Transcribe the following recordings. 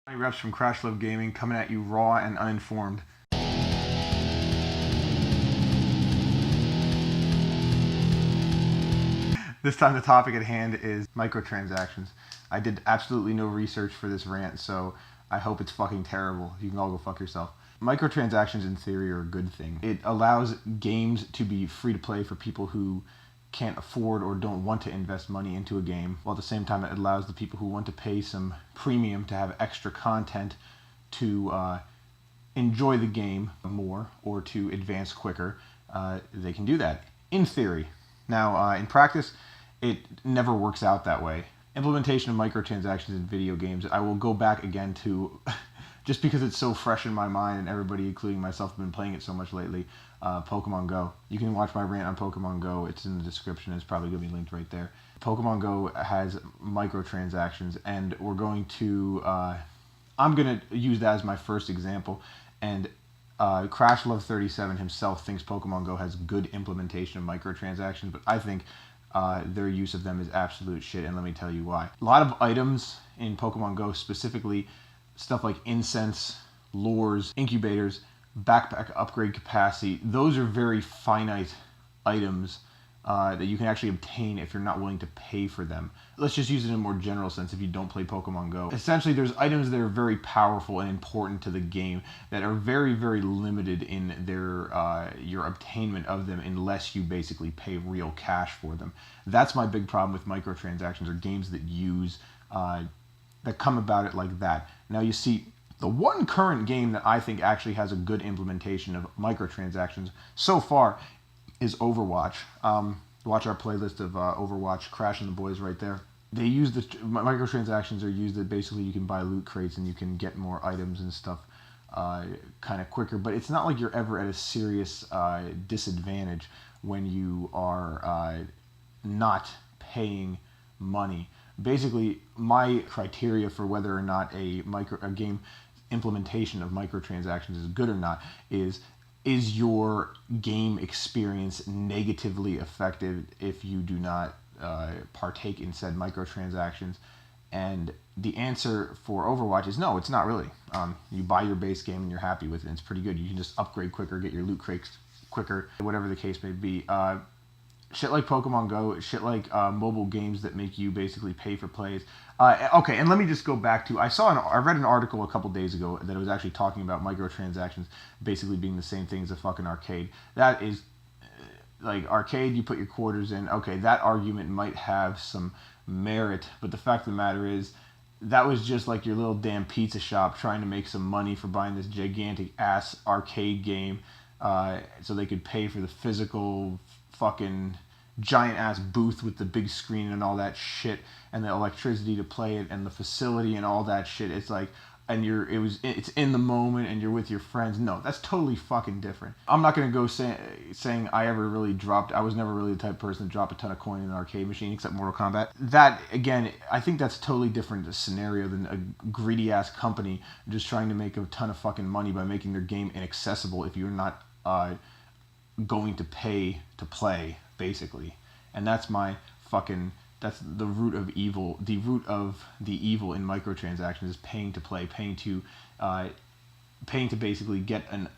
Johnny Reps from Crash Love Gaming coming at you raw and uninformed. This time the topic at hand is microtransactions. I did absolutely no research for this rant, so I hope it's fucking terrible. You can all go fuck yourself. Microtransactions in theory are a good thing. It allows games to be free to play for people who can't afford or don't want to invest money into a game, while at the same time it allows the people who want to pay some premium to have extra content to enjoy the game more or to advance quicker. They can do that in theory. Now, in practice, it never works out that way. Implementation of microtransactions in video games, I will go back again to, just because it's so fresh in my mind and everybody, including myself, have been playing it so much lately, Pokemon Go. You can watch my rant on Pokemon Go. It's in the description. It's probably going to be linked right there. Pokemon Go has microtransactions, and we're going to, I'm going to use that as my first example, and Crash Love 37 himself thinks Pokemon Go has good implementation of microtransactions, but I think their use of them is absolute shit, and let me tell you why. A lot of items in Pokemon Go, specifically stuff like incense, lures, incubators, backpack upgrade capacity, those are very finite items that you can actually obtain if you're not willing to pay for them. Let's just use it in a more general sense if you don't play Pokemon Go. Essentially, there's items that are very powerful and important to the game that are very, very limited in their your obtainment of them unless you basically pay real cash for them. That's my big problem with microtransactions, or games that use that come about it like that. Now you see, the one current game that I think actually has a good implementation of microtransactions so far is Overwatch. Watch our playlist of Overwatch, Crash and the Boys right there. They use the microtransactions are used that basically you can buy loot crates and you can get more items and stuff kind of quicker, but it's not like you're ever at a serious disadvantage when you are not paying money. Basically, my criteria for whether or not a game implementation of microtransactions is good or not is your game experience negatively affected if you do not partake in said microtransactions? And the answer for Overwatch is no, it's not really. You buy your base game and you're happy with it. It's pretty good. You can just upgrade quicker, get your loot crates quicker, whatever the case may be. Shit like Pokemon Go, shit like mobile games that make you basically pay for plays. Okay, and let me just go back to, I read an article a couple days ago that was actually talking about microtransactions basically being the same thing as a fucking arcade. That is, like, arcade, you put your quarters in, okay, that argument might have some merit, but the fact of the matter is, that was just like your little damn pizza shop trying to make some money for buying this gigantic ass arcade game so they could pay for the physical fucking giant ass booth with the big screen and all that shit and the electricity to play it and the facility and all that shit. It's like, and it's in the moment and you're with your friends. No, that's totally fucking different. I'm not gonna go saying I was never really the type of person to drop a ton of coin in an arcade machine except Mortal Kombat. That, again, I think that's a totally different scenario than a greedy ass company just trying to make a ton of fucking money by making their game inaccessible if you're not going to pay to play, basically. And that's that's the root of evil. The root of the evil in microtransactions is paying to play, paying to basically get an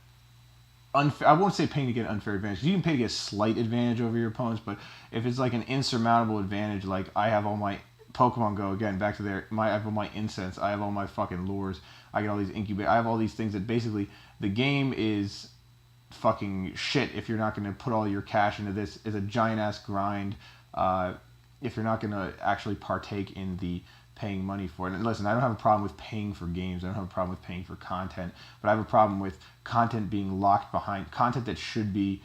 unfair, I won't say paying to get an unfair advantage. You can pay to get a slight advantage over your opponents, but if it's like an insurmountable advantage, like I have all my Pokemon Go, again, back to there, I have all my incense, I have all my fucking lures, I get all these incubators, I have all these things that basically the game is fucking shit if you're not going to put all your cash into this. It's a giant ass grind if you're not going to actually partake in the paying money for it. And listen, I don't have a problem with paying for games, I don't have a problem with paying for content, but I have a problem with content being locked behind, content that should be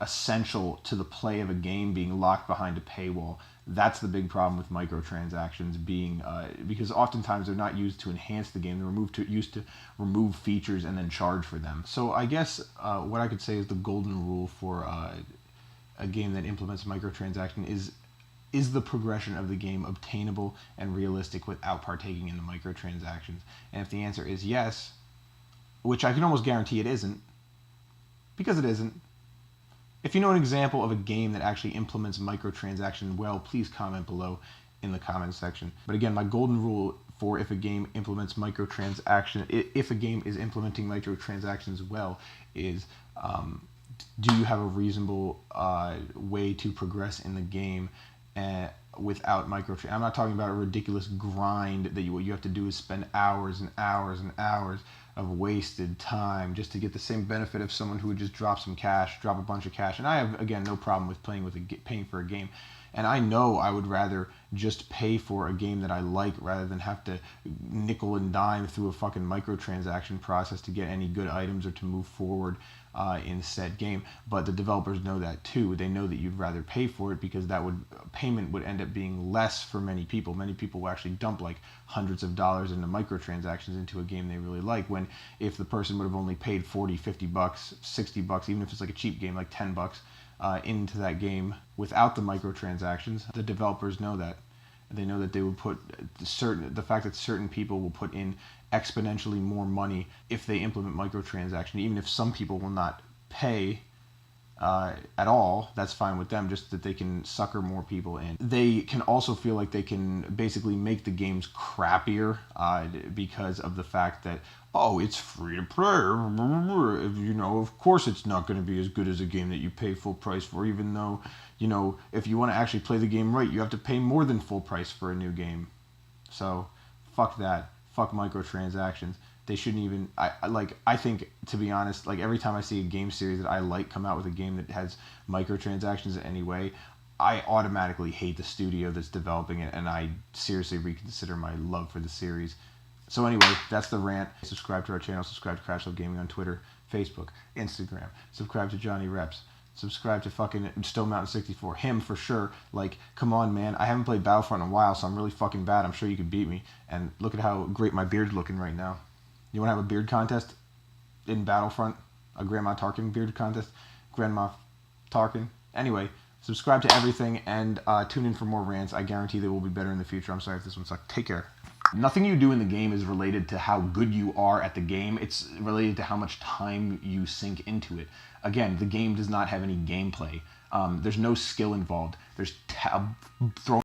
essential to the play of a game being locked behind a paywall. That's the big problem with microtransactions being, because oftentimes they're not used to enhance the game, they're used to remove features and then charge for them. So I guess what I could say is the golden rule for a game that implements microtransaction is the progression of the game obtainable and realistic without partaking in the microtransactions? And if the answer is yes, which I can almost guarantee it isn't, because it isn't. If you know an example of a game that actually implements microtransaction well, please comment below in the comments section. But again, my golden rule for if a game implements microtransaction, if a game is implementing microtransactions well, is do you have a reasonable way to progress in the game without microtransactions? I'm not talking about a ridiculous grind that what you have to do is spend hours and hours and hours of wasted time just to get the same benefit of someone who would just drop a bunch of cash. And I have, again, no problem with paying for a game. And I know I would rather just pay for a game that I like rather than have to nickel and dime through a fucking microtransaction process to get any good items or to move forward in said game. But the developers know that too. They know that you'd rather pay for it because payment would end up being less for many people. Many people will actually dump like hundreds of dollars into microtransactions into a game they really like, when if the person would have only paid 40, 50 bucks, 60 bucks, even if it's like a cheap game, like 10 bucks, into that game without the microtransactions, the developers know that. They know that they would put the fact that certain people will put in exponentially more money if they implement microtransaction, even if some people will not pay at all. That's fine with them, just that they can sucker more people in. They can also feel like they can basically make the games crappier because of the fact that, oh, it's free to play. You know, of course it's not going to be as good as a game that you pay full price for, even though, you know, if you want to actually play the game right, you have to pay more than full price for a new game. So, fuck that. Fuck microtransactions. They shouldn't even, I think, to be honest, like every time I see a game series that I like come out with a game that has microtransactions in any way, I automatically hate the studio that's developing it, and I seriously reconsider my love for the series. So anyway, that's the rant. Subscribe to our channel. Subscribe to Crash Love Gaming on Twitter, Facebook, Instagram. Subscribe to Jonny Reps. Subscribe to fucking Stone Mountain 64. Him for sure. Like, come on, man. I haven't played Battlefront in a while, so I'm really fucking bad. I'm sure you could beat me. And look at how great my beard's looking right now. You want to have a beard contest in Battlefront? A Grandma Tarkin beard contest? Grandma Tarkin? Anyway, subscribe to everything and tune in for more rants. I guarantee they will be better in the future. I'm sorry if this one sucked. Take care. Nothing you do in the game is related to how good you are at the game. It's related to how much time you sink into it. Again, the game does not have any gameplay. There's no skill involved. There's throwing